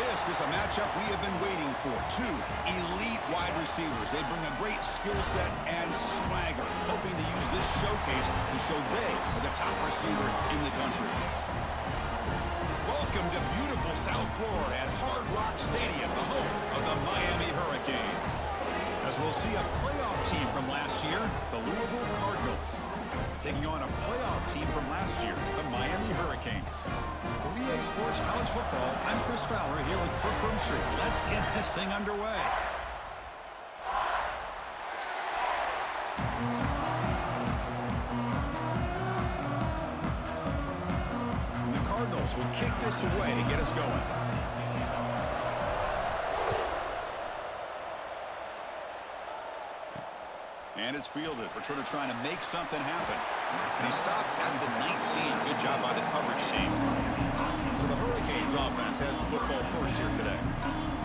This is a matchup we have been waiting for. Two elite wide receivers. They bring a great skill set and swagger, hoping to use this showcase to show they are the top receiver in the country. Welcome to beautiful South Florida at Hard Rock Stadium, the home of the Miami Hurricanes. As we'll see a playoff team from last year, the Louisville Cardinals, taking on a playoff team from last year, the Miami Hurricanes. For EA Sports College Football, I'm Chris Fowler here with Kirk Rumstreet. Let's get this thing underway. The Cardinals will kick this away to get us going. And it's fielded. Returner trying to make something happen. And he stopped at the 19. Good job by the coverage team. So the Hurricanes offense has the football first here today.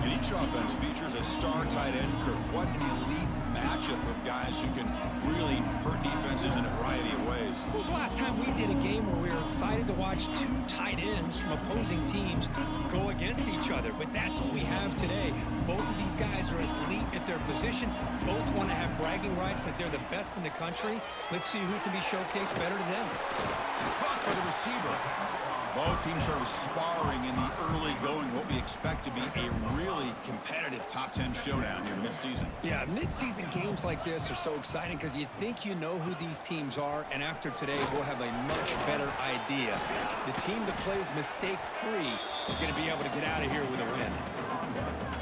And each offense features a star tight end. Kirk, what an elite matchup of guys who can really hurt defenses in a variety of ways. When was the last time we did a game where we were excited to watch two tight ends from opposing teams go against each other? But that's what we have today. Both of these guys are elite at their position. Both want to have bragging rights that they're the best in the country. Let's see who can be showcased better to them. Caught by the receiver. Both teams sort of sparring in the early going, what we expect to be a really competitive top 10 showdown here mid-season. Yeah, mid-season games like this are so exciting because you think you know who these teams are, and after today, we'll have a much better idea. The team that plays mistake-free is going to be able to get out of here with a win.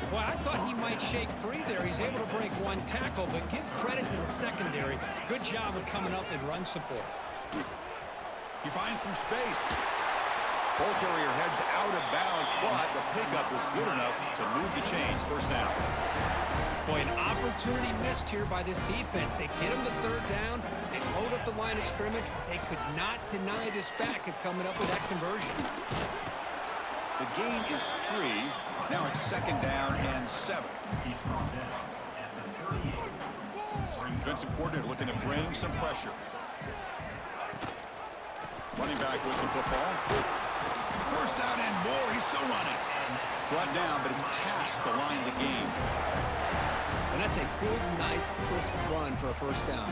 Boy, I thought he might shake free there. He's able to break one tackle, but give credit to the secondary. Good job of coming up in run support. He finds some space. Ball carrier heads out of bounds, but the pickup was good enough to move the chains. First down. Boy, an opportunity missed here by this defense. They get him to third down. They load up the line of scrimmage, but they could not deny this back of coming up with that conversion. The gain is 3. Now it's second down and 7. Defensive coordinator looking to bring some pressure. Running back with the football. First down and more. He's still running. Brought down, but it's past the line to gain. And that's a good, nice, crisp run for a first down.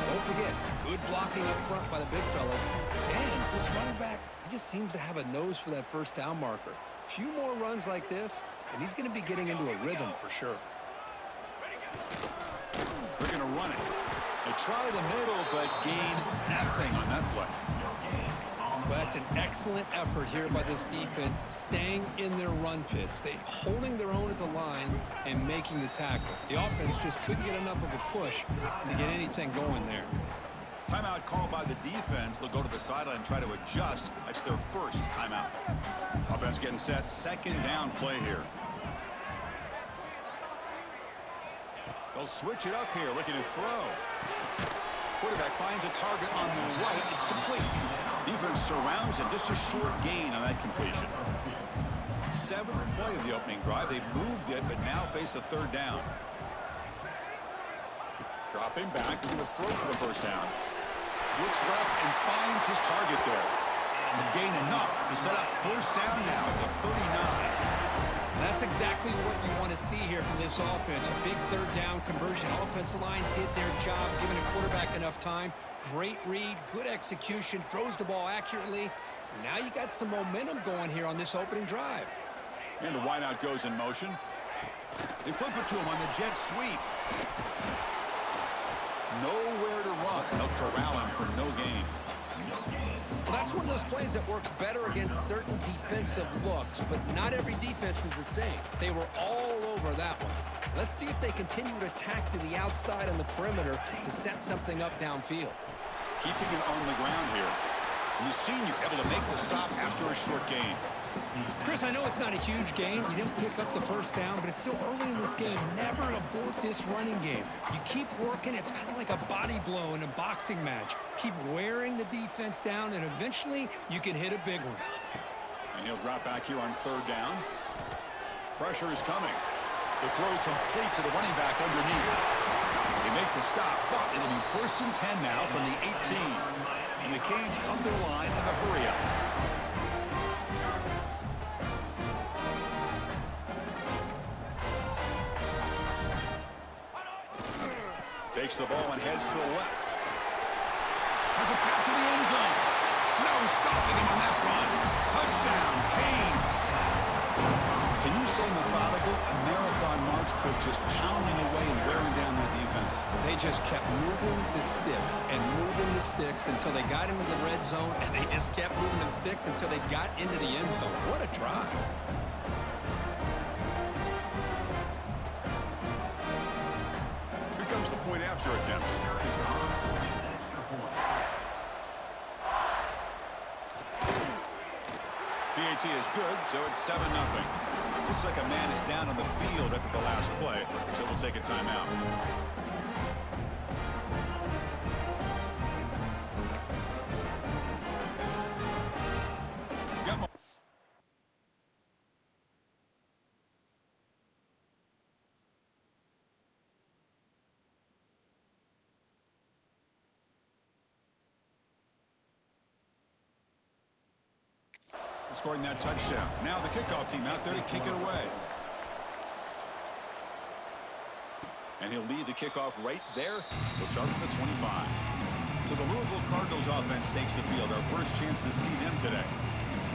Don't forget, good blocking up front by the big fellas. And this running back, he just seems to have a nose for that first down marker. A few more runs like this, and he's going to be getting into a rhythm for sure. They're going to run it. They try the middle, but gain nothing on that play. Well, that's an excellent effort here by this defense, staying in their run fits. They holding their own at the line and making the tackle. The offense just couldn't get enough of a push to get anything going there. Timeout called by the defense. They'll go to the sideline and try to adjust. That's their first timeout. Offense getting set. Second down play here. They'll switch it up here, looking to throw. Quarterback finds a target on the right. It's complete. Defense surrounds him. Just a short gain on that completion. 7th play of the opening drive. They moved it, but now face a third down. Dropping back. They're going to throw for the first down. Looks left and finds his target there. And gain enough to set up first down now at the 39. That's exactly what you want to see here from this offense. A big third down conversion. Offensive line did their job, giving a quarterback enough time. Great read, good execution, throws the ball accurately. And now you got some momentum going here on this opening drive. And the wideout goes in motion. They flip it to him on the jet sweep. Nowhere to run. They'll corral him for no gain. Well, that's one of those plays that works better against certain defensive looks, but not every defense is the same. They were all over that one. Let's see if they continue to attack to the outside on the perimeter to set something up downfield. Keeping it on the ground here. And the senior able to make the stop after a short gain. Chris, I know it's not a huge gain. You didn't pick up the first down, but it's still early in this game. Never abort this running game. You keep working. It's kind of like a body blow in a boxing match. Keep wearing the defense down, and eventually you can hit a big one. And he'll drop back here on third down. Pressure is coming. The throw complete to the running back underneath. They make the stop, but it'll be first and 10 now from the 18. And the Canes come to the line in a hurry up. Takes the ball and heads to the left. Has a pass to the end zone. No stopping him on that run. Touchdown, Canes. Can you say methodical? A marathon march, Kirk, just pounding away and wearing down that defense. They just kept moving the sticks and moving the sticks until they got into the red zone, and they just kept moving the sticks until they got into the end zone. What a drive. Here comes the point after attempt. PAT is good, so it's 7-0. Looks like a man is down on the field after the last play, so we'll take a timeout. Scoring that touchdown. Now the kickoff team out there to kick it away. And he'll lead the kickoff right there. We'll start from the 25. So the Louisville Cardinals offense takes the field. Our first chance to see them today.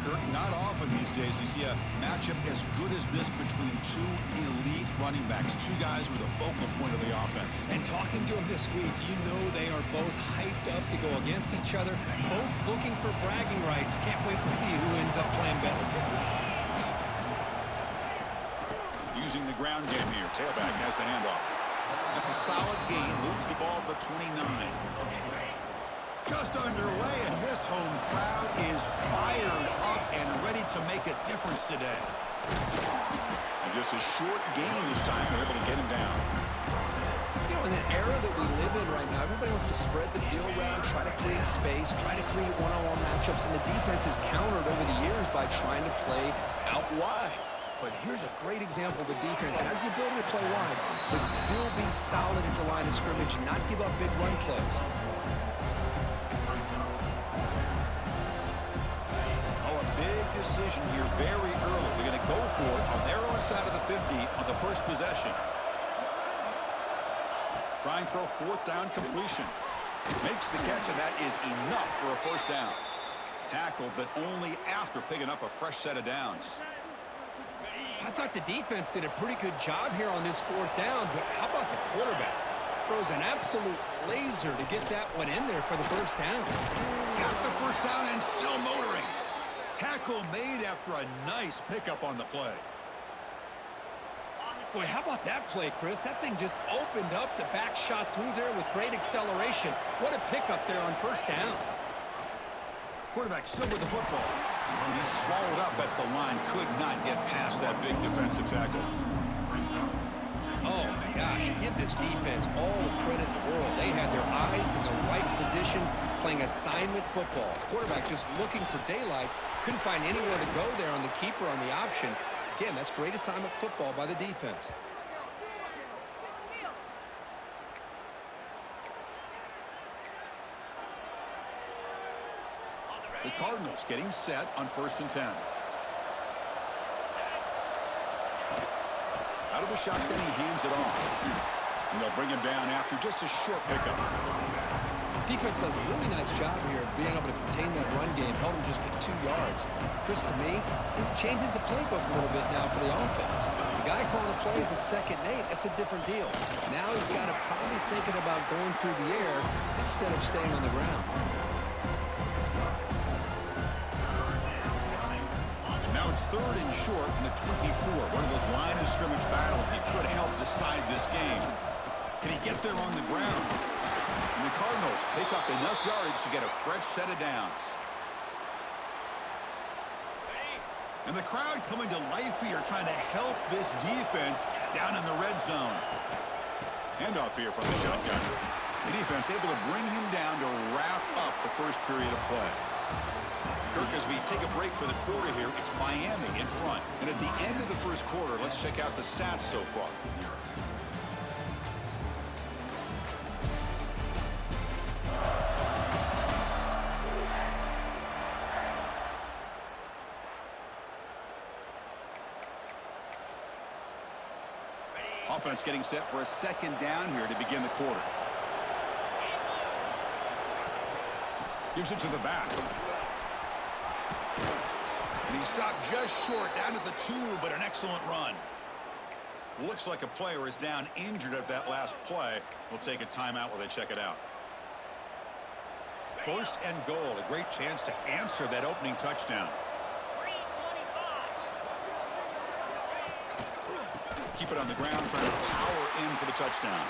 Kirk, not often these days you see a matchup as good as this between two elite running backs, two guys who are the focal point of the offense. And talking to them this week, you know they are both hyped up to go against each other, both looking for bragging rights. Can't wait to see who ends up playing better. Using the ground game here. Tailback has the handoff. That's a solid gain. Moves the ball to the 29. Just underway, and this home crowd is fired up and ready to make a difference today. And just a short gain this time. They're able to get him down. You know, in the era that we live in right now, everybody wants to spread the field around, try to create space, try to create one-on-one matchups, and the defense has countered over the years by trying to play out wide. But here's a great example. The defense has the ability to play wide, but still be solid at the line of scrimmage and not give up big run plays. Decision here very early. They're going to go for it on their own side of the 50 on the first possession. Trying for a fourth down completion. Makes the catch, and that is enough for a first down. Tackled, but only after picking up a fresh set of downs. I thought the defense did a pretty good job here on this fourth down, but how about the quarterback? Throws an absolute laser to get that one in there for the first down. Got the first down and still motoring. Tackle made after a nice pickup on the play. Boy, how about that play, Chris? That thing just opened up. The back shot through there with great acceleration. What a pickup there on first down. Quarterback still with the football. He's swallowed up at the line. Could not get past that big defensive tackle. Oh, my gosh. Give this defense all the credit in the world. They had their eyes in the right position, playing assignment football. Quarterback just looking for daylight. Couldn't find anywhere to go there on the keeper on the option. Again, that's great assignment football by the defense. The Cardinals getting set on 1st and 10. Out of the shotgun, he hands it off. And they'll bring him down after just a short pickup. Defense does a really nice job here of being able to contain that run game, held him just at 2 yards. Chris, to me, this changes the playbook a little bit now for the offense. The guy calling the plays at 2nd and 8, that's a different deal. Now he's got to probably thinking about going through the air instead of staying on the ground. Now it's 3rd and short in the 24. One of those line of scrimmage battles that could help decide this game. Can he get there on the ground? And the Cardinals pick up enough yardage to get a fresh set of downs. And the crowd coming to life here, trying to help this defense down in the red zone. Handoff here from the shotgun. The defense able to bring him down to wrap up the first period of play. Kirk, as we take a break for the quarter here, it's Miami in front. And at the end of the first quarter, let's check out the stats so far. Offense getting set for a 2nd down here to begin the quarter. Gives it to the back. And he stopped just short, down to the 2, but an excellent run. Looks like a player is down injured at that last play. We'll take a timeout while they check it out. First and goal, a great chance to answer that opening touchdown. Keep it on the ground, trying to power in for the touchdown.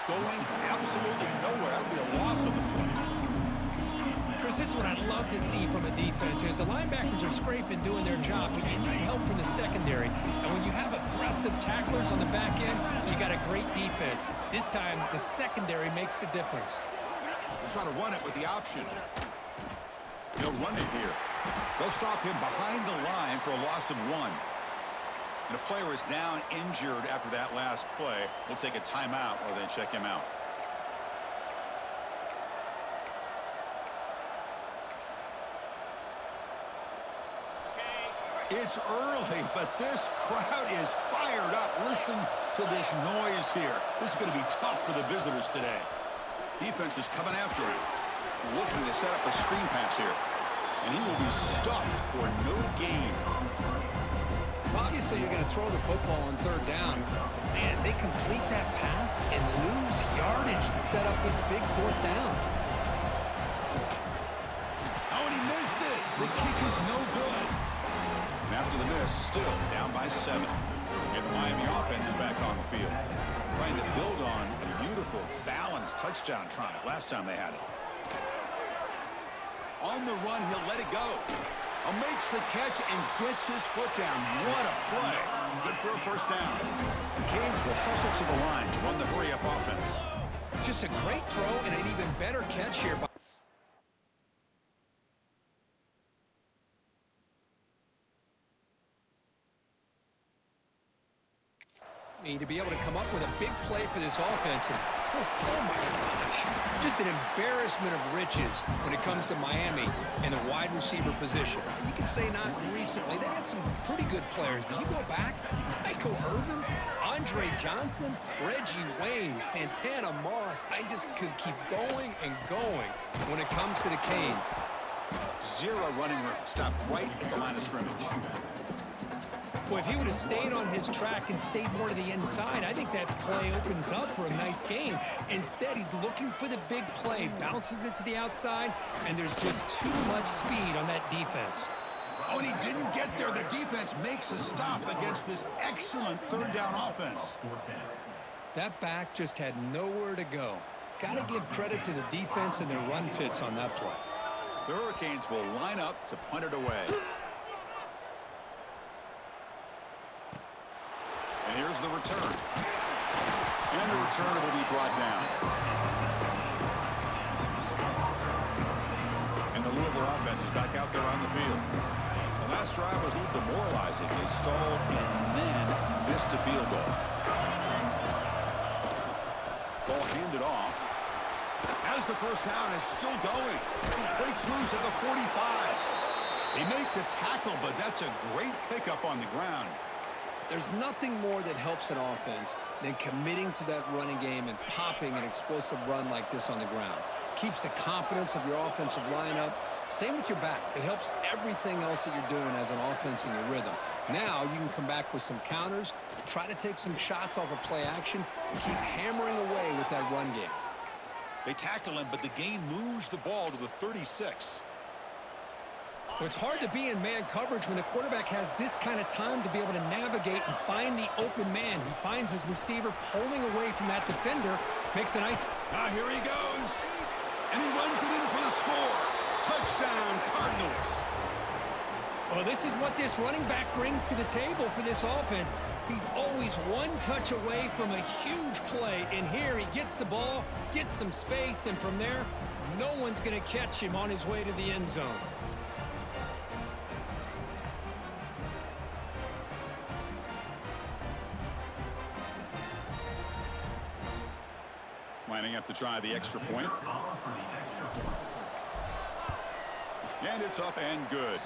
Going absolutely nowhere. That would be a loss of the play. Chris, this is what I'd love to see from a defense is the linebackers are scraping, doing their job, but you need help from the secondary. And when you have aggressive tacklers on the back end, you got a great defense. This time, the secondary makes the difference. They'll try to run it with the option. They'll run it here. They'll stop him behind the line for a loss of 1. And a player is down injured after that last play. We'll take a timeout while they check him out. It's early, but this crowd is fired up. Listen to this noise here. This is going to be tough for the visitors today. Defense is coming after him. Looking to set up a screen pass here. And he will be stuffed for no gain. Obviously, you're going to throw the football on 3rd down. Man, they complete that pass and lose yardage to set up this big 4th down. Oh, and he missed it. The kick is no good. And after the miss, still down by 7. And the Miami offense is back on the field. Trying to build on a beautiful, balanced touchdown drive last time they had it. On the run, he'll let it go. Makes the catch and gets his foot down. What a play. Good for a first down. The Canes will hustle to the line to run the hurry-up offense. Just a great throw and an even better catch here by to be able to come up with a big play for this offense. And just, oh my gosh, just an embarrassment of riches when it comes to Miami and the wide receiver position. You can say not recently. They had some pretty good players, but you go back, Michael Irvin, Andre Johnson, Reggie Wayne, Santana Moss. I just could keep going and going when it comes to the Canes. 0 running room. Stopped right at the line of scrimmage. Well, if he would have stayed on his track and stayed more to the inside, I think that play opens up for a nice game. Instead, he's looking for the big play, bounces it to the outside, and there's just too much speed on that defense. Oh, and he didn't get there. The defense makes a stop against this excellent 3rd down offense. That back just had nowhere to go. Got to give credit to the defense and their run fits on that play. The Hurricanes will line up to punt it away. And here's the return. And the return will be brought down. And the Louisville offense is back out there on the field. The last drive was a little demoralizing. They stalled and then missed a field goal. Ball handed off. As the first down is still going. Breaks loose at the 45. They make the tackle, but that's a great pickup on the ground. There's nothing more that helps an offense than committing to that running game and popping an explosive run like this on the ground. Keeps the confidence of your offensive lineup. Same with your back. It helps everything else that you're doing as an offense in your rhythm. Now you can come back with some counters, try to take some shots off of play action, and keep hammering away with that run game. They tackle him, but the gain moves the ball to the 36. Well, it's hard to be in man coverage when the quarterback has this kind of time to be able to navigate and find the open man. He finds his receiver pulling away from that defender, makes a nice... Here he goes, and he runs it in for the score. Touchdown, Cardinals. Well, this is what this running back brings to the table for this offense. He's always one touch away from a huge play, and here he gets the ball, gets some space, and from there, no one's going to catch him on his way to the end zone. Lining up to try the extra point. And it's up and good.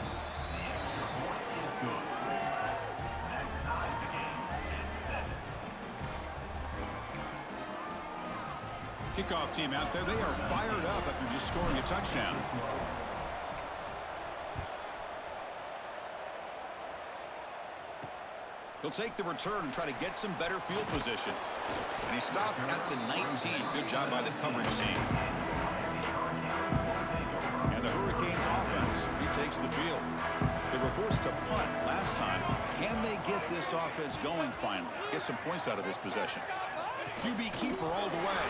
Kickoff team out there, they are fired up after just scoring a touchdown. He'll take the return and try to get some better field position. And he stopped at the 19. Good job by the coverage team. And the Hurricanes offense retakes the field. They were forced to punt last time. Can they get this offense going finally? Get some points out of this possession. QB keeper all the way.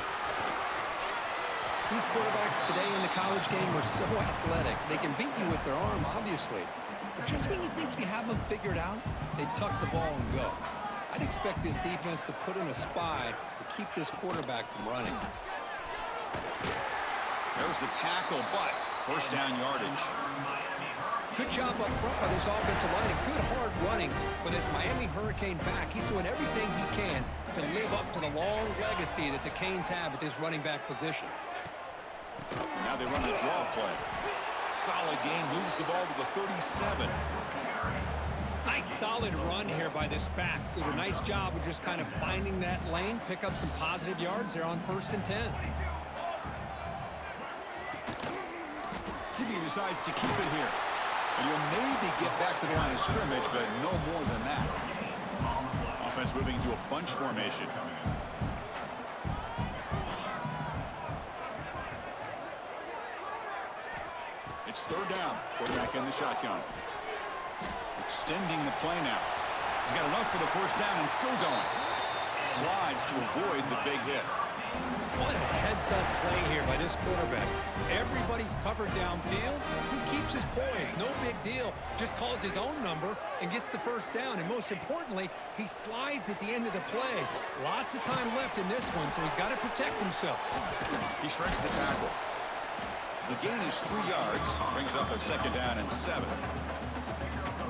These quarterbacks today in the college game are so athletic. They can beat you with their arm, obviously. But just when you think you have them figured out, they tuck the ball and go. I'd expect this defense to put in a spy to keep this quarterback from running. There's the tackle, but first down yardage. Good job up front by this offensive line and good hard running for this Miami Hurricane back. He's doing everything he can to live up to the long legacy that the Canes have at this running back position. And now they run the draw play. Solid gain, moves the ball to the 37. Nice solid run here by this back. Did a nice job of just kind of finding that lane, pick up some positive yards there on 1st and 10. QB decides to keep it here. And you'll maybe get back to the line of scrimmage, but no more than that. Offense moving into a bunch formation. It's 3rd down. Quarterback in the shotgun. Extending the play now. He's got enough for the 1st down and still going. Slides to avoid the big hit. What a heads-up play here by this quarterback. Everybody's covered downfield. He keeps his poise. No big deal. Just calls his own number and gets the 1st down. And most importantly, he slides at the end of the play. Lots of time left in this one, so he's got to protect himself. He shreds the tackle. The gain is 3 yards. Brings up a 2nd down and 7.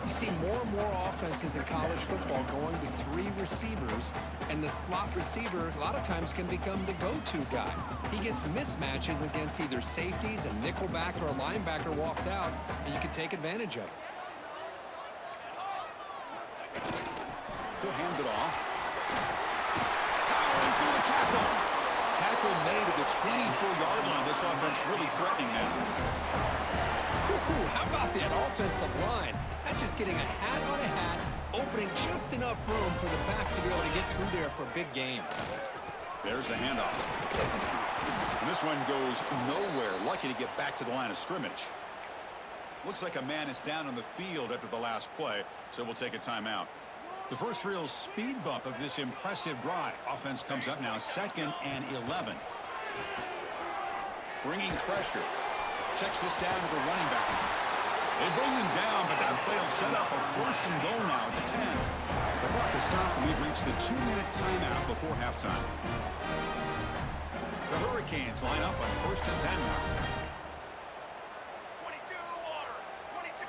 You see more and more offenses in college football going to 3 receivers, and the slot receiver a lot of times can become the go-to guy. He gets mismatches against either safeties, a nickelback, or a linebacker walked out, and you can take advantage of it. He'll hand it off. Powering through a tackle. Tackle made at the 24-yard line. This offense really threatening now. How about that offensive line? That's just getting a hat on a hat, opening just enough room for the back to be able to get through there for a big gain. There's the handoff. And this one goes nowhere. Lucky to get back to the line of scrimmage. Looks like a man is down on the field after the last play, so we'll take a timeout. The first real speed bump of this impressive drive. Offense comes up now 2nd and 11. Bringing pressure. Checks this down to the running back. They bring him down, but that play will set up a 1st and goal now at the 10. The clock will stop, and we've reached the 2-minute timeout before halftime. The Hurricanes line up on 1st and 10 now. 22 water. 22.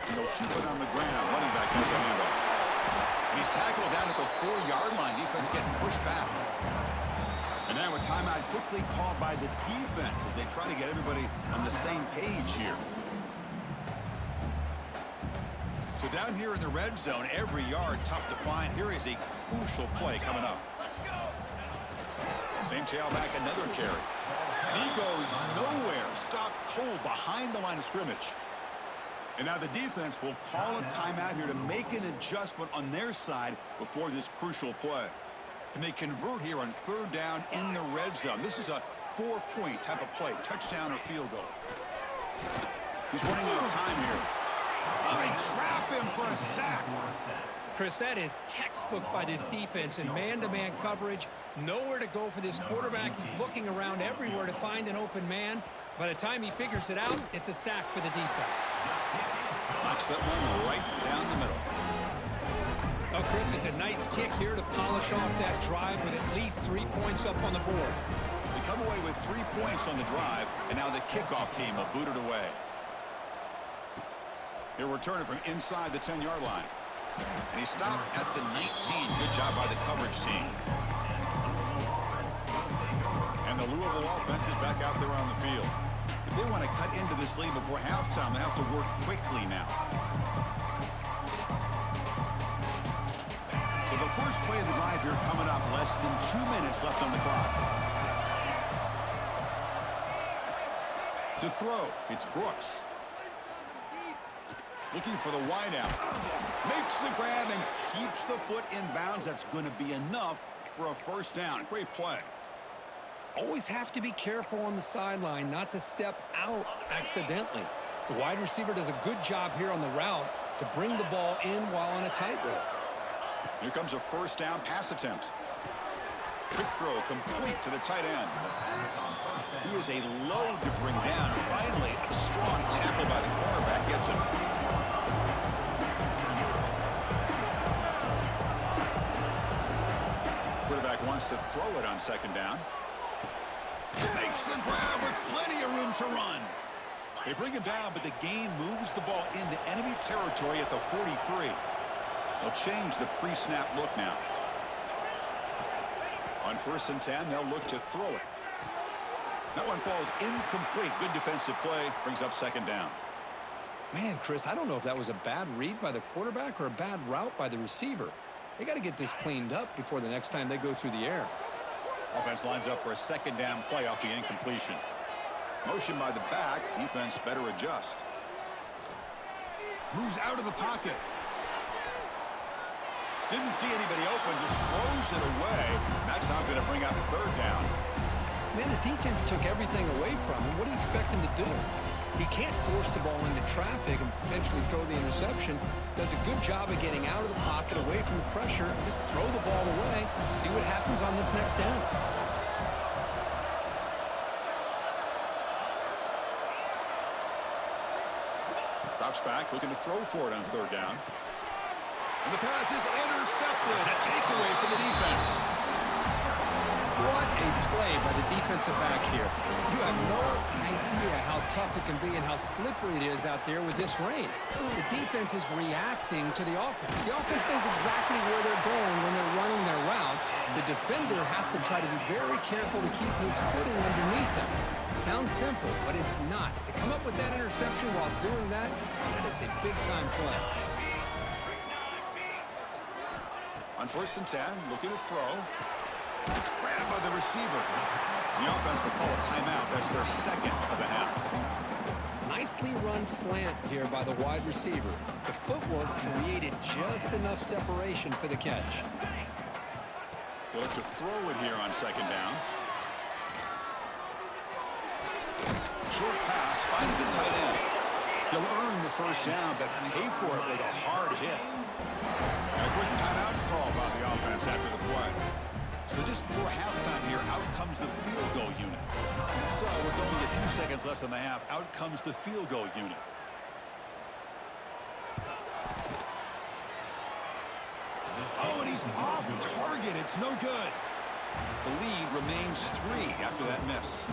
And they'll keep it on the ground. Running back has a handoff. And he's tackled down at the 4-yard line. Defense getting pushed back. And now a timeout quickly called by the defense as they try to get everybody on the same page here. So down here in the red zone, every yard tough to find. Here is a crucial play coming up. Same tailback, another carry. And he goes nowhere. Stopped cold behind the line of scrimmage. And now the defense will call a timeout here to make an adjustment on their side before this crucial play. Can they convert here on 3rd down in the red zone? This is a 4-point type of play, touchdown or field goal. He's running out of time here. Oh, they trap him for a sack. Chris, that is textbook by this defense in man-to-man coverage. Nowhere to go for this quarterback. He's looking around everywhere to find an open man. By the time he figures it out, it's a sack for the defense. Knocks that one right down the middle. Oh, Chris, it's a nice kick here to polish off that drive with at least 3 points up on the board. They come away with 3 points on the drive, and now the kickoff team will boot it away. He'll return it from inside the 10-yard line. And he stopped at the 19. Good job by the coverage team. And the Louisville offense is back out there on the field. If they want to cut into this lead before halftime, they have to work quickly now. So the first play of the drive here coming up. Less than 2 minutes left on the clock. To throw, it's Brooks. Looking for the wideout. Makes the grab and keeps the foot in bounds. That's going to be enough for a first down. Great play. Always have to be careful on the sideline not to step out accidentally. The wide receiver does a good job here on the route to bring the ball in while on a tightrope. Here comes a first down pass attempt. Quick throw complete to the tight end. He is a load to bring down. Finally, a strong tackle by the cornerback gets him. Quarterback wants to throw it on second down. Makes the grab with plenty of room to run. They bring him down, but the gain moves the ball into enemy territory at the 43. They'll change the pre-snap look now. On 1st and 10, they'll look to throw it. That one falls incomplete. Good defensive play. Brings up second down. Man, Chris, I don't know if that was a bad read by the quarterback or a bad route by the receiver. They got to get this cleaned up before the next time they go through the air. Offense lines up for a second down play off the incompletion. Motion by the back. Defense better adjust. Moves out of the pocket. Didn't see anybody open, just throws it away. That's not going to bring out the third down. Man, the defense took everything away from him. What do you expect him to do? He can't force the ball into traffic and potentially throw the interception. Does a good job of getting out of the pocket, away from the pressure. Just throw the ball away. See what happens on this next down. Drops back, looking to throw for it on third down. And the pass is intercepted. A takeaway for the defense. What a play by the defensive back here. You have no idea how tough it can be and how slippery it is out there with this rain. The defense is reacting to the offense. The offense knows exactly where they're going when they're running their route. The defender has to try to be very careful to keep his footing underneath him. Sounds simple, but it's not. To come up with that interception while doing that, that is a big-time play. On 1st and 10, looking to throw. Grabbed by the receiver. The offense will call a timeout. That's their second of the half. Nicely run slant here by the wide receiver. The footwork created just enough separation for the catch. They'll look to throw it here on second down. Short pass finds the tight end. He'll earn the first down, but pay for it with a hard hit. And a quick timeout call by the offense after the play. So just before halftime here, out comes the field goal unit. So with only a few seconds left in the half, out comes the field goal unit. Oh, and he's off target. It's no good. The lead remains 3 after that miss.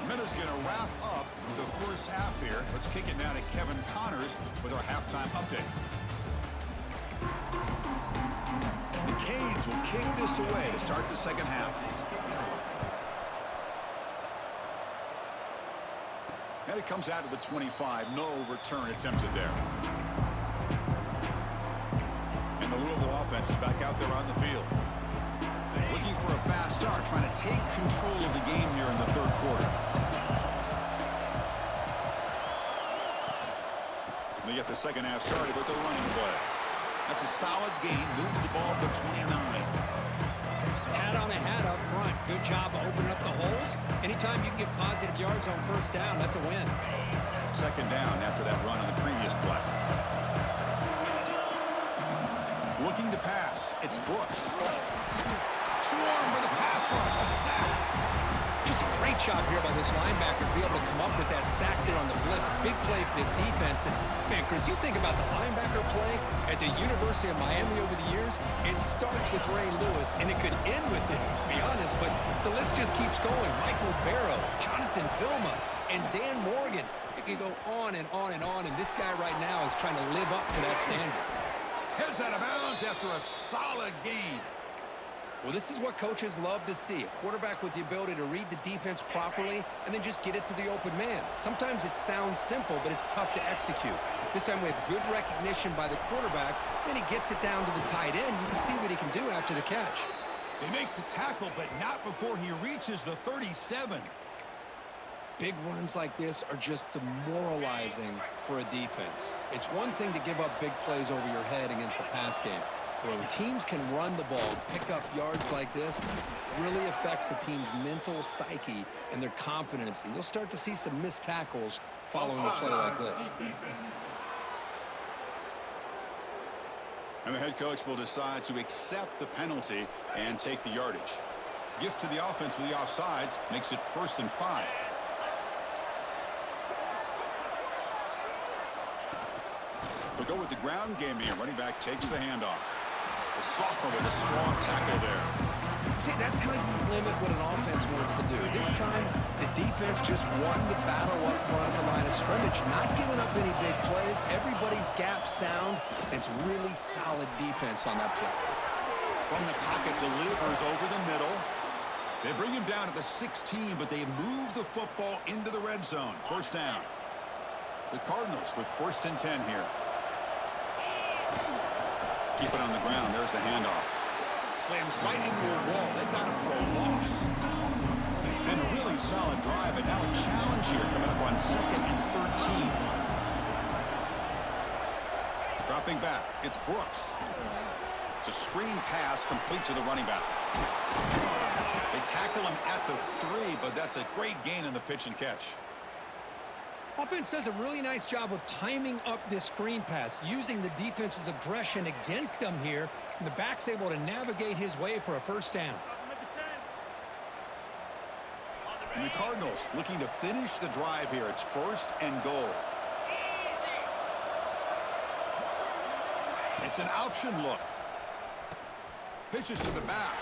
Minute's going to wrap up the first half here. Let's kick it now to Kevin Connors with our halftime update. The Canes will kick this away to start the second half. And it comes out of the 25. No return attempted there. And the Louisville offense is back out there on the field. Looking for a fast start, trying to take control of the game here in the third quarter. They get the second half started with the running play. That's a solid gain, moves the ball to the 29. Hat on a hat up front. Good job of opening up the holes. Anytime you can get positive yards on first down, that's a win. Second down after that run on the previous play. Looking to pass, it's Brooks. Swarm for the pass rush, a sack. Just a great job here by this linebacker to be able to come up with that sack there on the blitz. Big play for this defense. And, man, Chris, you think about the linebacker play at the University of Miami over the years, it starts with Ray Lewis, and it could end with him, to be honest. But the list just keeps going. Michael Barrow, Jonathan Vilma, and Dan Morgan. It could go on and on and on, and this guy right now is trying to live up to that standard. Heads out of bounds after a solid gain. Well, this is what coaches love to see. A quarterback with the ability to read the defense properly and then just get it to the open man. Sometimes it sounds simple, but it's tough to execute. This time we have good recognition by the quarterback. Then he gets it down to the tight end. You can see what he can do after the catch. They make the tackle, but not before he reaches the 37. Big runs like this are just demoralizing for a defense. It's one thing to give up big plays over your head against the pass game. But when teams can run the ball, pick up yards like this, it really affects the team's mental psyche and their confidence. And you'll start to see some missed tackles following a play like this. And the head coach will decide to accept the penalty and take the yardage. Gift to the offense with the offsides makes it 1st and 5. We'll go with the ground game here. Running back takes the handoff. The sophomore with a strong tackle there. See, that's how you limit what an offense wants to do. This time, the defense just won the battle up front at the line of scrimmage, not giving up any big plays. Everybody's gap sound. It's really solid defense on that play. From the pocket, delivers over the middle. They bring him down at the 16, but they move the football into the red zone. 1st down. The Cardinals with 1st and 10 here. Keep it on the ground. There's the handoff. Slams right into a wall. They got him for a loss. And a really solid drive, but now a challenge here coming up on 2nd and 13. Dropping back, it's Brooks. It's a screen pass complete to the running back. They tackle him at the 3, but that's a great gain in the pitch and catch. Offense does a really nice job of timing up this screen pass, using the defense's aggression against them here, and the back's able to navigate his way for a 1st down. And the Cardinals looking to finish the drive here. It's 1st and goal. It's an option look. Pitches to the back.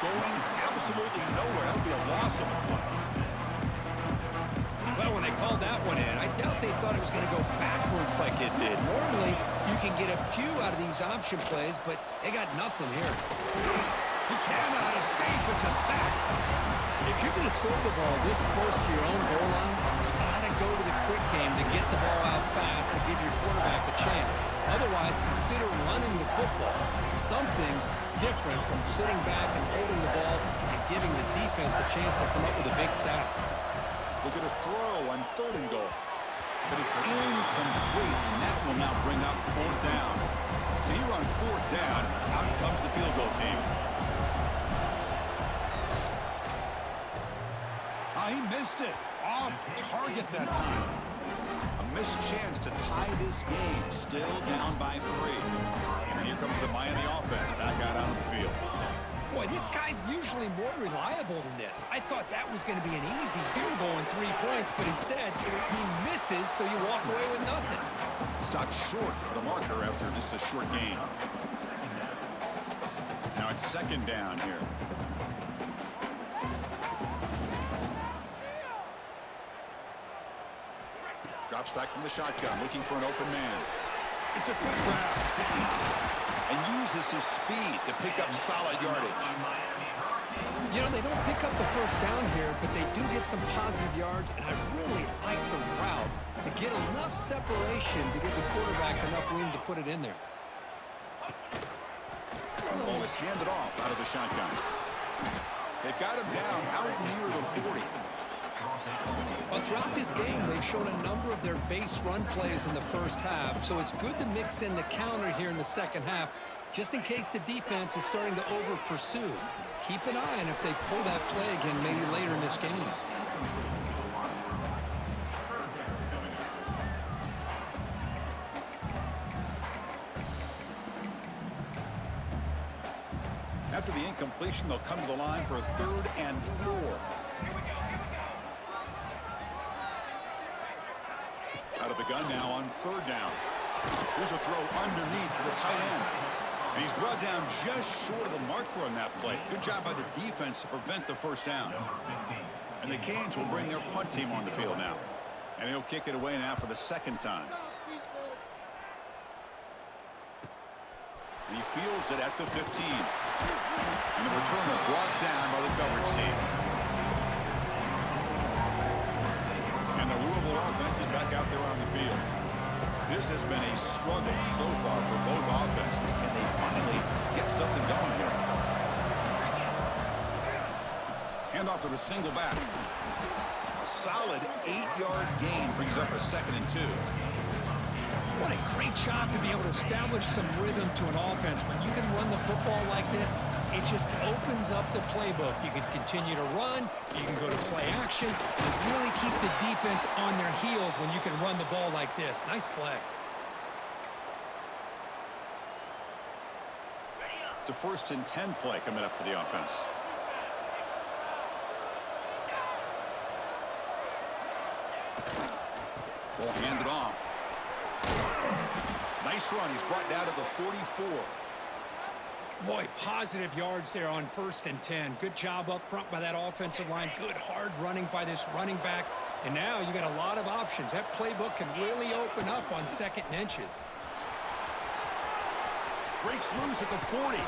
Going absolutely nowhere. That'll be a loss of a play. Well, when they called that one in, I doubt they thought it was going to go backwards like it did. Normally, you can get a few out of these option plays, but they got nothing here. He cannot escape. It's a sack. If you're going to throw the ball this close to your own goal line, you got to go to the quick game to get the ball out fast to give your quarterback a chance. Otherwise, consider running the football. Something different from sitting back and holding the ball and giving the defense a chance to come up with a big sack. Look at a throw on 3rd and goal. But it's incomplete, and that will now bring up 4th down. So here on 4th down, out comes the field goal team. He missed it. Off target that time. A missed chance to tie this game. Still down by 3. And here comes the Miami offense back out on the field. Boy, this guy's usually more reliable than this. I thought that was going to be an easy field goal and 3 points, but instead, he misses, so you walk away with nothing. Stopped short of the marker after just a short gain. Now it's 2nd down here. Drops back from the shotgun, looking for an open man. It's a quick grab. And uses his speed to pick up solid yardage. You know, they don't pick up the 1st down here, but they do get some positive yards, and I really like the route to get enough separation to give the quarterback enough room to put it in there. The ball is handed off out of the shotgun. They've got him down out near the 40. Well, throughout this game, they've shown a number of their base run plays in the 1st half, so it's good to mix in the counter here in the 2nd half, just in case the defense is starting to over-pursue. Keep an eye on if they pull that play again maybe later in this game. After the incompletion, they'll come to the line for a 3rd and 4. Out of the gun now on 3rd down. Here's a throw underneath to the tight end. And he's brought down just short of the marker on that play. Good job by the defense to prevent the 1st down. And the Canes will bring their punt team on the field now. And he'll kick it away now for the 2nd time. And he fields it at the 15. And the returner brought down by the coverage team. And the Louisville offense is back out there on the field. This has been a struggle so far for both offenses. Can they finally get something going here? Hand off to the single back. A solid 8-yard gain brings up a 2nd and 2. What a great job to be able to establish some rhythm to an offense. When you can run the football like this, it just opens up the playbook. You can continue to run, you can go to play action, and really keep the defense on their heels when you can run the ball like this. Nice play. It's a 1st and 10 play coming up for the offense. Ball handed off. Nice run. He's brought down to the 44. Boy, positive yards there on 1st and 10. Good job up front by that offensive line. Good hard running by this running back. And now you got a lot of options. That playbook can really open up on 2nd and inches. Breaks loose at the 40.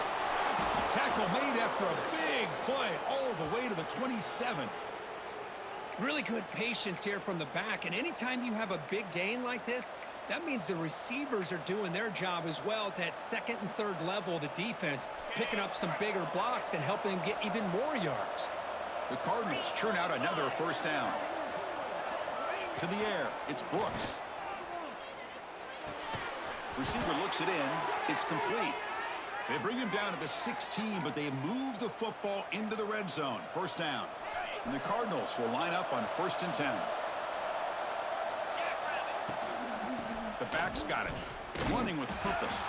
Tackle made after a big play all the way to the 27. Really good patience here from the back. And anytime you have a big gain like this, that means the receivers are doing their job as well at that 2nd and 3rd level of the defense, picking up some bigger blocks and helping them get even more yards. The Cardinals churn out another 1st down. To the air, it's Brooks. Receiver looks it in. It's complete. They bring him down to the 16, but they move the football into the red zone. 1st down. And the Cardinals will line up on 1st and 10. The back's got it. Running with purpose.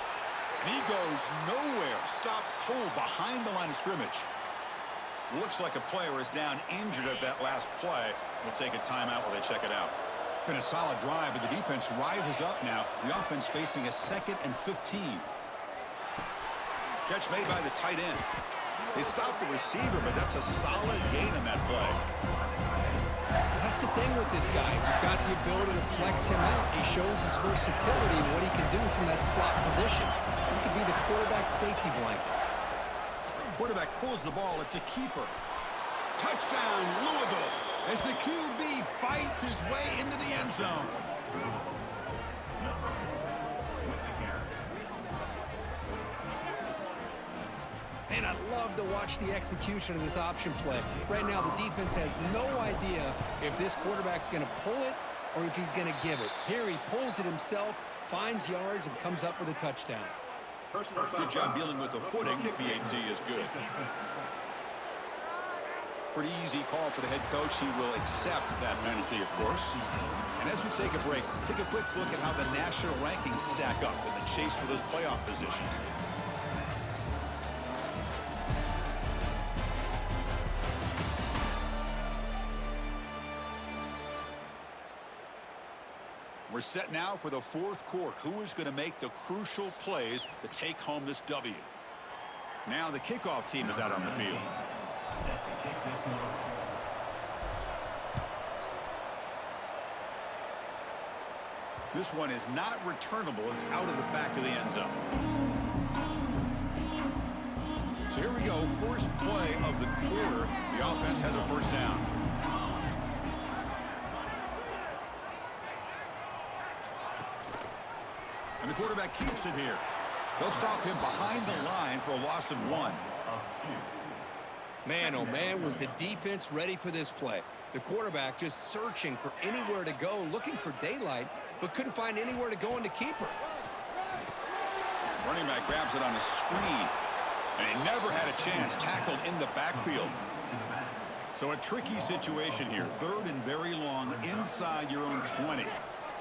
And he goes nowhere. Stopped cold behind the line of scrimmage. Looks like a player is down injured at that last play. We'll take a timeout while they check it out. Been a solid drive, but the defense rises up now. The offense facing a 2nd and 15. Catch made by the tight end. They stopped the receiver, but that's a solid gain in that play. That's the thing with this guy. You've got the ability to flex him out. He shows his versatility and what he can do from that slot position. He could be the quarterback safety blanket. Quarterback pulls the ball. It's a keeper. Touchdown, Louisville, as the QB fights his way into the end zone. And I love to watch the execution of this option play. Right now, the defense has no idea if this quarterback's going to pull it or if he's going to give it. Here he pulls it himself, finds yards, and comes up with a touchdown. Good job dealing with the footing. BAT is good. Pretty easy call for the head coach. He will accept that penalty, of course. And as we take a break, take a quick look at how the national rankings stack up in the chase for those playoff positions. We're set now for the 4th quarter. Who is going to make the crucial plays to take home this W? Now the kickoff team is out on the field. This one is not returnable. It's out of the back of the end zone. So here we go. First play of the quarter. The offense has a 1st down. And the quarterback keeps it here. They'll stop him behind the line for a loss of 1. Man, oh man, was the defense ready for this play. The quarterback just searching for anywhere to go, looking for daylight, but couldn't find anywhere to go in the keeper. Running back grabs it on a screen, and he never had a chance, tackled in the backfield. So a tricky situation here. 3rd and very long inside your own 20.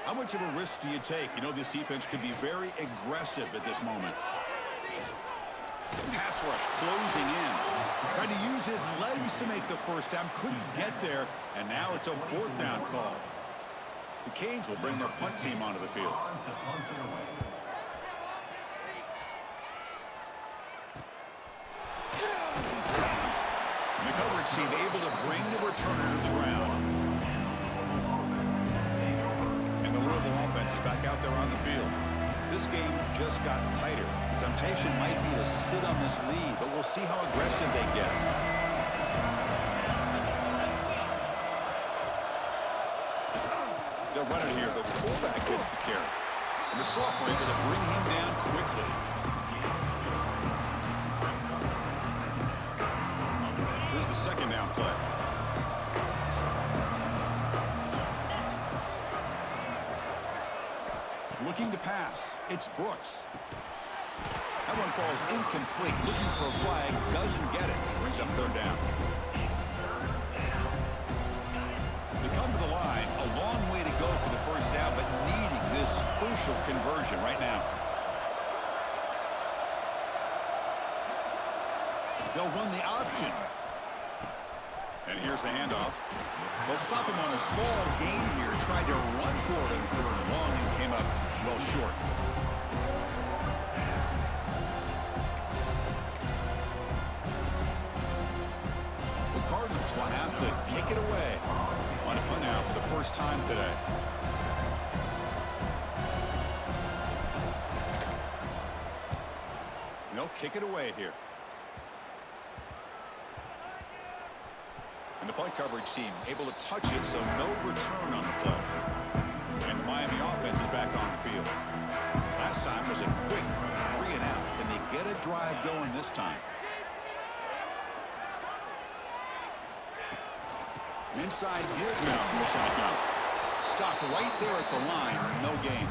How much of a risk do you take? You know, this defense could be very aggressive at this moment. Pass rush closing in. Tried to use his legs to make the 1st down. Couldn't get there. And now it's a 4th down call. The Canes will bring their punt team onto the field. And the coverage team able to bring the returner to the ground. And the Louisville offense is back out there on the field. This game just got tighter. The temptation might be to sit on this lead, but we'll see how aggressive they get. They'll run it here. The fullback gets the carry. And the sophomore able to bring him down quickly. Here's the 2nd down play. Looking to pass. It's Brooks. That one falls incomplete. Looking for a flag. Doesn't get it. Brings up third down. They come to the line. A long way to go for the first down, but needing this crucial conversion right now. They'll run the option. And here's the handoff. They'll stop him on a small gain here. Tried to run for it in third and long and came up well short. The Cardinals will have to kick it away on a punt now for the first time today. They'll kick it away here. And the punt coverage team able to touch it, so no return on the play. And the Miami offense is back on the field. Last time was a quick 3 and out. Can they get a drive going this time? Inside give now from the shotgun. Stopped right there at the line. No gain.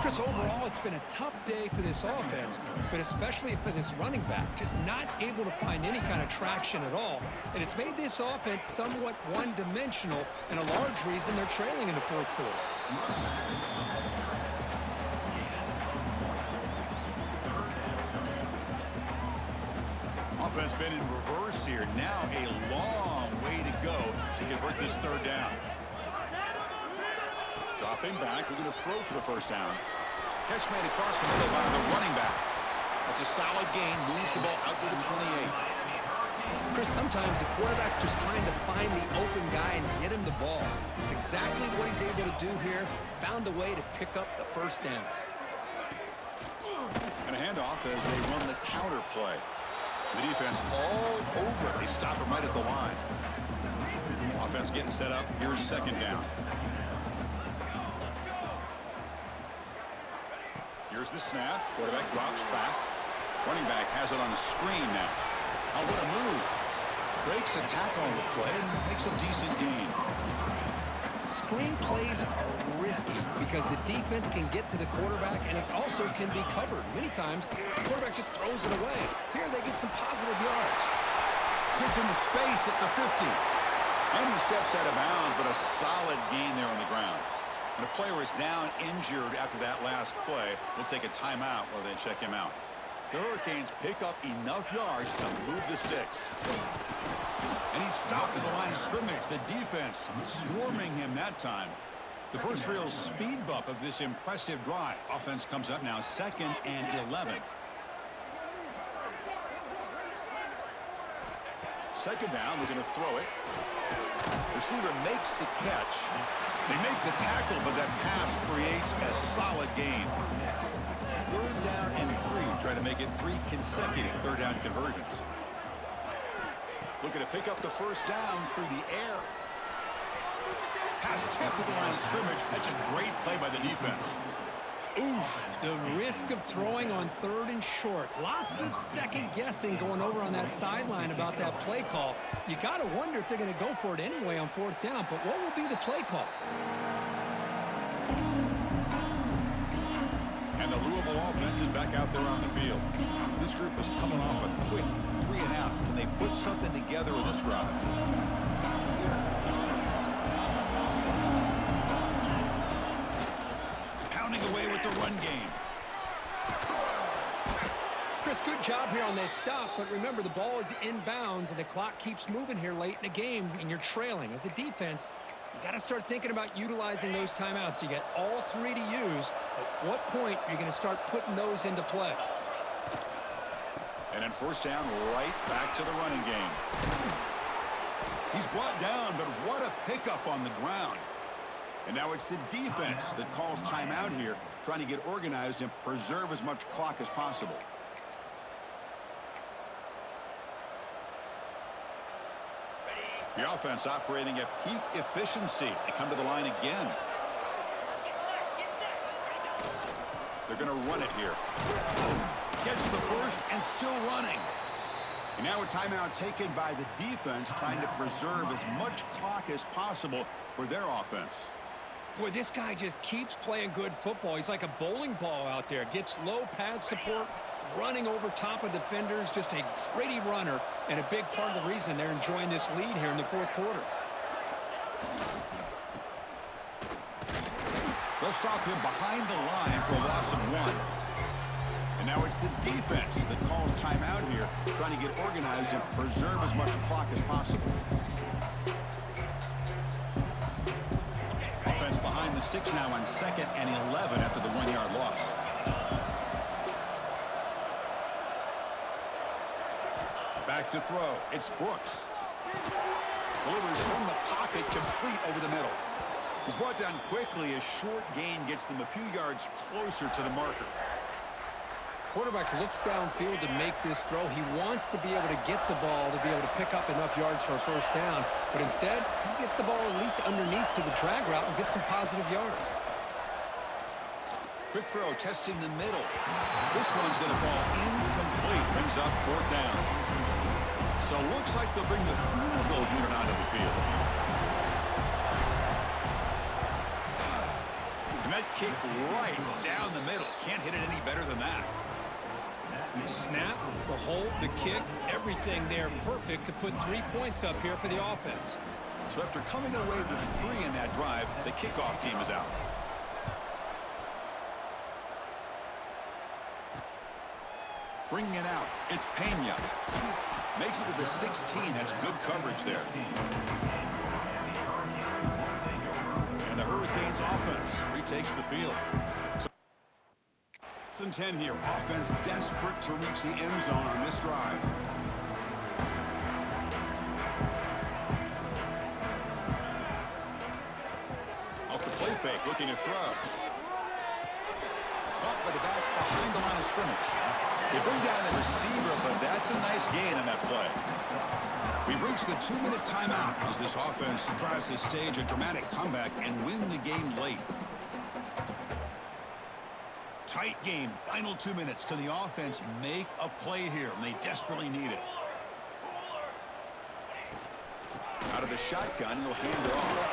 Chris, overall, it's been a tough day for this offense, but especially for this running back. Just not able to find any kind of traction at all. And it's made this offense somewhat one-dimensional, and a large reason they're trailing in the fourth quarter. Offense been in reverse here. Now a long way to go to convert this third down. Dropping back, we're going to throw for the first down. Catch made across the middle by the running back. That's a solid gain, moves the ball out to the 28. Chris, sometimes the quarterback's just trying to find the open guy and get him the ball. It's exactly what he's able to do here. Found a way to pick up the first down. And a handoff as they run the counter play. The defense all over it. They stop him right at the line. Offense getting set up. Here's second down. Here's the snap. Quarterback drops back. Running back has it on the screen now. Oh, what a move. Breaks a tackle on the play and makes a decent gain. Screen plays are risky because the defense can get to the quarterback, and it also can be covered. Many times, the quarterback just throws it away. Here they get some positive yards. Gets into space at the 50. And he steps out of bounds, but a solid gain there on the ground. And a player is down injured after that last play. We'll take a timeout while they check him out. The Hurricanes pick up enough yards to move the sticks. And he's stopped at the line of scrimmage. The defense swarming him that time. The first real speed bump of this impressive drive. Offense comes up now 2nd and 11. Second down, we're going to throw it. Receiver makes the catch. They make the tackle, but that pass creates a solid gain. Third down and 3. Try to make it 3 consecutive third down conversions. Looking to pick up the first down through the air. Pass tipped to the line of scrimmage. That's a great play by the defense. Oof, the risk of throwing on 3rd and short. Lots of second guessing going over on that sideline about that play call. You got to wonder if they're going to go for it anyway on 4th down, but what will be the play call? And the Louisville offense is back out there on the field. This group is coming off a quick 3 and out. Can they put something together with this drive? Away with the run game. Chris, good job here on this stop, but remember the ball is inbounds and the clock keeps moving here late in the game and you're trailing. As a defense, you got to start thinking about utilizing those timeouts. You got all 3 to use. At what point are you going to start putting those into play? And then first down, right back to the running game. He's brought down, but what a pickup on the ground. And now it's the defense that calls timeout here, trying to get organized and preserve as much clock as possible. The offense operating at peak efficiency. They come to the line again. They're going to run it here. Gets the first and still running. And now a timeout taken by the defense, trying to preserve as much clock as possible for their offense. Boy, this guy just keeps playing good football. He's like a bowling ball out there. Gets low pad support, running over top of defenders. Just a gritty runner, and a big part of the reason they're enjoying this lead here in the fourth quarter. They'll stop him behind the line for a loss of 1. And now it's the defense that calls timeout here, trying to get organized and preserve as much clock as possible. Offense behind the 6 now on 2nd and 11 after the 1-yard loss. Back to throw. It's Brooks. Delivers from the pocket, complete over the middle. He's brought down quickly. A short gain gets them a few yards closer to the marker. Quarterback looks downfield to make this throw. He wants to be able to get the ball to be able to pick up enough yards for a first down. But instead, he gets the ball at least underneath to the drag route and gets some positive yards. Quick throw, testing the middle. This one's going to fall incomplete. Brings up 4th down. So it looks like they'll bring the field goal unit onto the field. And that kick right down the middle. Can't hit it any better than that. The snap, the hold, the kick, everything there perfect to put 3 points up here for the offense. So after coming away with 3 in that drive, the kickoff team is out. Bringing it out, it's Pena. Makes it to the 16. That's good coverage there. And the Hurricanes offense retakes the field. So 10 here. Offense desperate to reach the end zone on this drive. Off the play fake, looking to throw. Caught by the back behind the line of scrimmage. They bring down the receiver, but that's a nice gain on that play. We've reached the 2-minute timeout as this offense tries to stage a dramatic comeback and win the game late. Tight game, final 2 minutes. Can the offense make a play here? And they desperately need it. Out of the shotgun, he'll hand it off.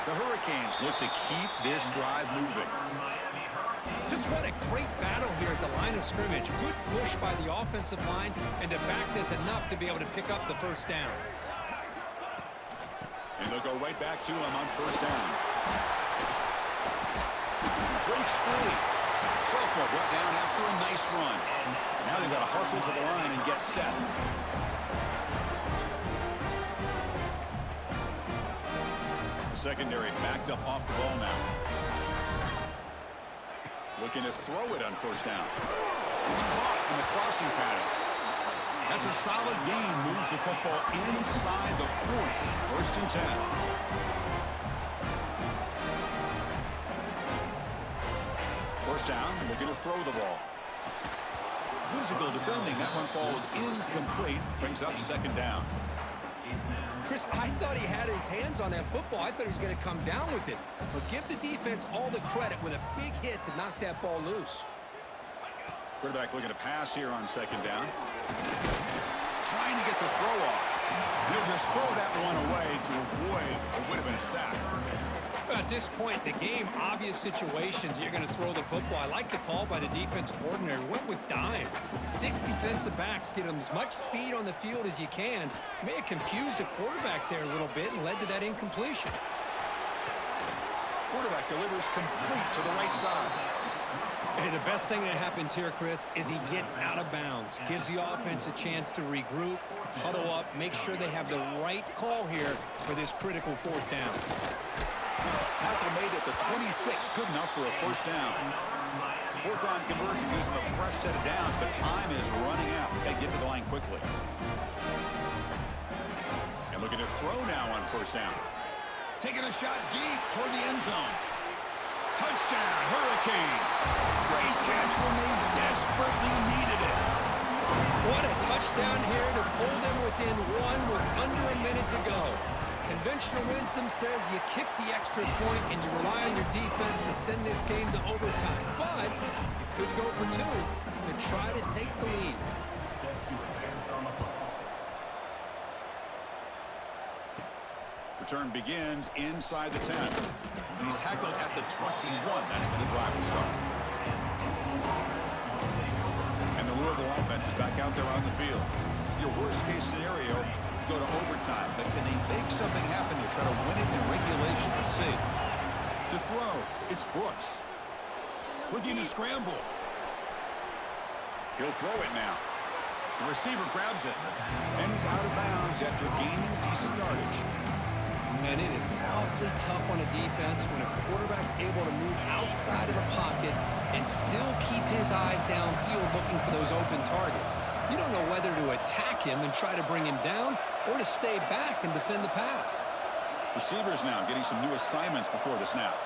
The Hurricanes look to keep this drive moving. Just what a great battle here at the line of scrimmage. Good push by the offensive line, and the back does enough to be able to pick up the first down. And they'll go right back to him on first down. Breaks free. Sophomore brought down after a nice run. Now they've got to hustle to the line and get set. The secondary backed up off the ball now. Looking to throw it on first down. It's caught in the crossing pattern. That's a solid gain. Moves the football inside the 40. First and 10. First down, looking to throw the ball. Physical defending. That one falls incomplete. Brings up second down. Chris, I thought he had his hands on that football. I thought he was going to come down with it. But give the defense all the credit with a big hit to knock that ball loose. Quarterback looking to pass here on second down. Trying to get the throw off. And he'll just throw that one away to avoid what would have been a sack. At this point in the game, obvious situations, you're going to throw the football. I like the call by the defensive coordinator. Went with dime. 6 defensive backs, get them as much speed on the field as you can. May have confused the quarterback there a little bit and led to that incompletion. Quarterback delivers complete to the right side. Hey, the best thing that happens here, Chris, is he gets out of bounds. Gives the offense a chance to regroup, huddle up, make sure they have the right call here for this critical fourth down. Tackle made at the 26, good enough for a first down. Fourth down conversion gives them a fresh set of downs, but time is running out. They get to the line quickly. And looking to throw now on first down. Taking a shot deep toward the end zone. Touchdown, Hurricanes. Great catch when they desperately needed it. What a touchdown here to pull them within one with under a minute to go. Conventional wisdom says you kick the extra point and you rely on your defense to send this game to overtime. But you could go for 2 to try to take the lead. Return begins inside the 10. And he's tackled at the 21. That's where the drive will start. And the Louisville offense is back out there on the field. Your worst-case scenario, you go to overtime. But can they make something happen to try to win it in regulation? Let's see. To throw, it's Brooks. Looking to scramble. He'll throw it now. The receiver grabs it. And he's out of bounds after gaining decent yardage. And it is awfully tough on a defense when a quarterback's able to move outside of the pocket and still keep his eyes downfield looking for those open targets. You don't know whether to attack him and try to bring him down or to stay back and defend the pass. Receivers now getting some new assignments before the snap.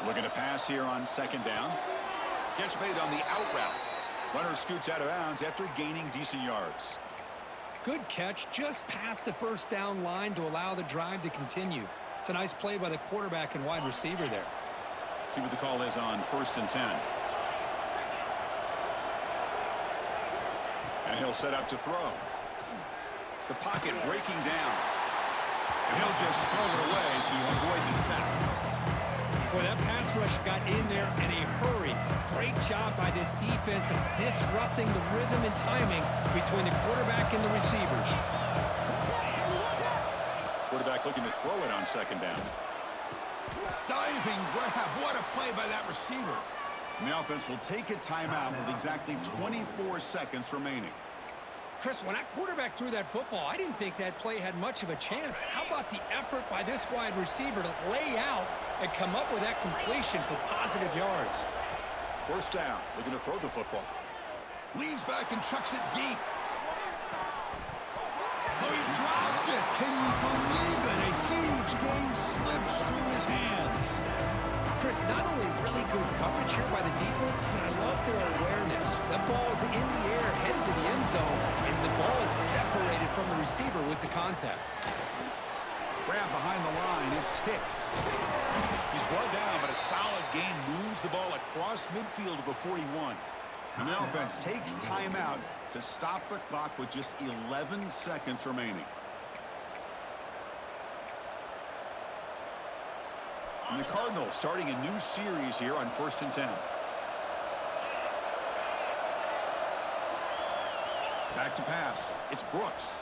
Looking to pass here on second down. Catch made on the out route. Runner scoots out of bounds after gaining decent yards. Good catch just past the first down line to allow the drive to continue. It's a nice play by the quarterback and wide receiver there. See what the call is on 1st and 10. And he'll set up to throw. The pocket breaking down. And he'll just throw it away to avoid the sack. Boy, that pass rush got in there in a hurry. Great job by this defense of disrupting the rhythm and timing between the quarterback and the receivers. Quarterback looking to throw it on second down. Diving grab. What a play by that receiver. And the offense will take a timeout with exactly 24 seconds remaining. Chris, when that quarterback threw that football, I didn't think that play had much of a chance. How about the effort by this wide receiver to lay out and come up with that completion for positive yards? First down, looking to throw the football. Leans back and chucks it deep. Oh, he dropped it. Can you believe it? A huge gain slips through his hands. Chris, not only really good coverage here by the defense, but I love their awareness. That ball is in the air, headed to the end zone, and the ball is separated from the receiver with the contact. Grab behind the line, it's Hicks. He's brought down, but a solid gain moves the ball across midfield to the 41. And the offense takes timeout to stop the clock with just 11 seconds remaining. And the Cardinals starting a new series here on 1st and 10. Back to pass. It's Brooks.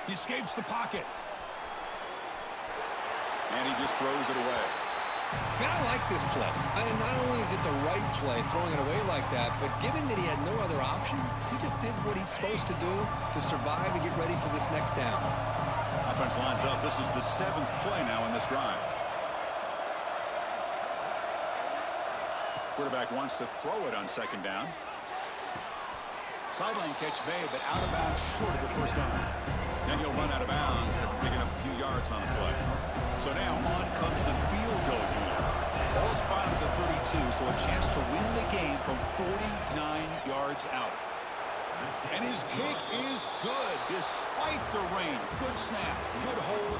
He escapes the pocket. And he just throws it away. Man, I like this play. Not only is it the right play, throwing it away like that, but given that he had no other option, he just did what he's supposed to do to survive and get ready for this next down. Offense lines up. This is the 7th play now in this drive. Quarterback wants to throw it on second down. Sideline catch made, but out of bounds short of the first down. Then he'll run out of bounds after picking up a few yards on the play. So now on comes the field goal unit. Ball spotted at the 32, so a chance to win the game from 49 yards out. And his kick is good despite the rain. Good snap, good hold.